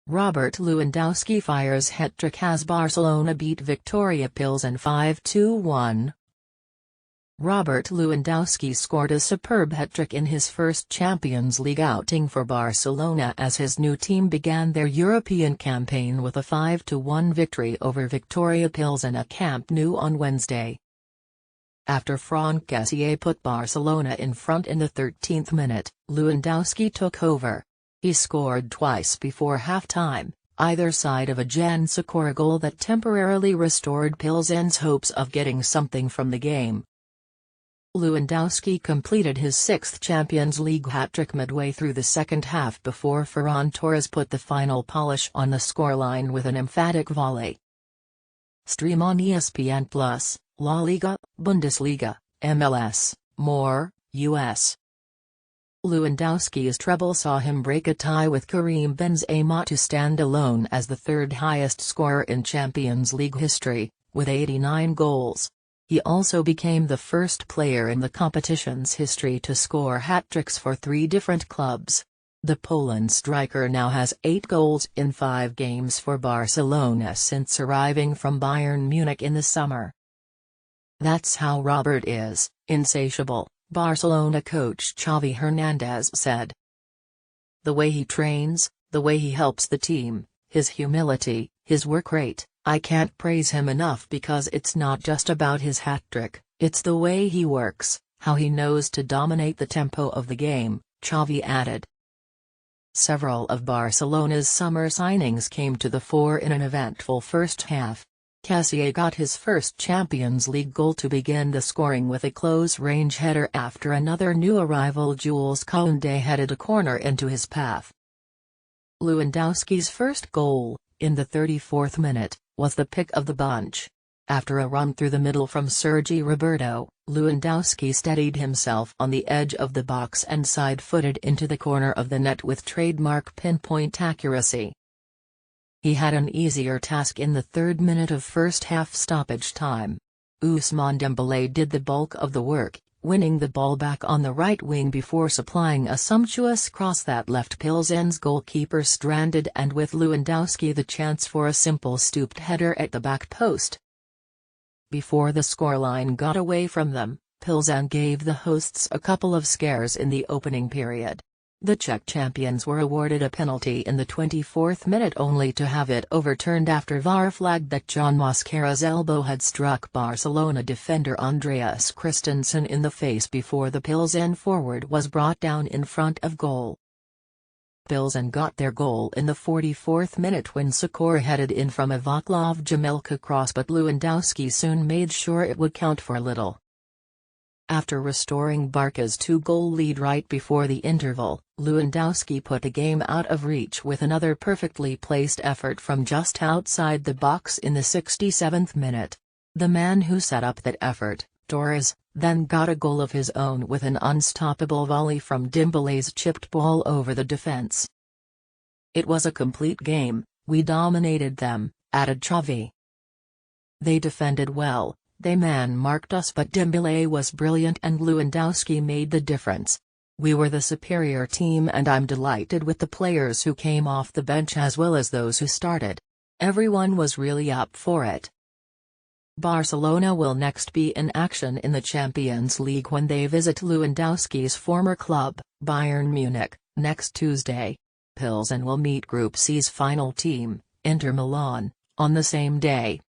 Robert Lewandowski fires hat-trick as Barcelona beat Viktoria Plzen 5-1. Robert Lewandowski scored a superb hat-trick in his first Champions League outing for Barcelona as his new team began their European campaign with a 5-1 victory over Viktoria Plzen at Camp Nou on Wednesday. After Franck Kessie put Barcelona in front in the 13th minute, Lewandowski took over. He scored twice before half-time, either side of a Jan Sykora goal that temporarily restored Plzen's hopes of getting something from the game. Lewandowski completed his sixth Champions League hat-trick midway through the second half before Ferran Torres put the final polish on the scoreline with an emphatic volley. Stream on ESPN+, La Liga, Bundesliga, MLS, more, US. Lewandowski's treble saw him break a tie with Karim Benzema to stand alone as the third highest scorer in Champions League history, with 89 goals. He also became the first player in the competition's history to score hat-tricks for 3 different clubs. The Poland striker now has 8 goals in 5 games for Barcelona since arriving from Bayern Munich in the summer. "That's how Robert is, insatiable," Barcelona coach Xavi Hernandez said. "The way he trains, the way he helps the team, his humility, his work rate, I can't praise him enough because it's not just about his hat-trick, it's the way he works, how he knows to dominate the tempo of the game," Xavi added. Several of Barcelona's summer signings came to the fore in an eventful first half. Kessie got his first Champions League goal to begin the scoring with a close-range header after another new arrival Jules Koundé headed a corner into his path. Lewandowski's first goal, in the 34th minute, was the pick of the bunch. After a run through the middle from Sergi Roberto, Lewandowski steadied himself on the edge of the box and side-footed into the corner of the net with trademark pinpoint accuracy. He had an easier task in the 3rd minute of first-half stoppage time. Ousmane Dembélé did the bulk of the work, winning the ball back on the right wing before supplying a sumptuous cross that left Plzen's goalkeeper stranded and with Lewandowski the chance for a simple stooped header at the back post. Before the scoreline got away from them, Plzen gave the hosts a couple of scares in the opening period. The Czech champions were awarded a penalty in the 24th minute only to have it overturned after VAR flagged that Jan Sykora's elbow had struck Barcelona defender Andreas Christensen in the face before the Plzen forward was brought down in front of goal. Plzen got their goal in the 44th minute when Sykora headed in from a Václav Jamelka cross, but Lewandowski soon made sure it would count for little. After restoring Barca's 2-goal lead right before the interval, Lewandowski put the game out of reach with another perfectly placed effort from just outside the box in the 67th minute. The man who set up that effort, Torres, then got a goal of his own with an unstoppable volley from Dembélé's chipped ball over the defense. "It was a complete game, we dominated them," added Xavi. "They defended well. They man-marked us, but Dembélé was brilliant and Lewandowski made the difference. We were the superior team and I'm delighted with the players who came off the bench as well as those who started. Everyone was really up for it." Barcelona will next be in action in the Champions League when they visit Lewandowski's former club, Bayern Munich, next Tuesday. Plzen will meet Group C's final team, Inter Milan, on the same day.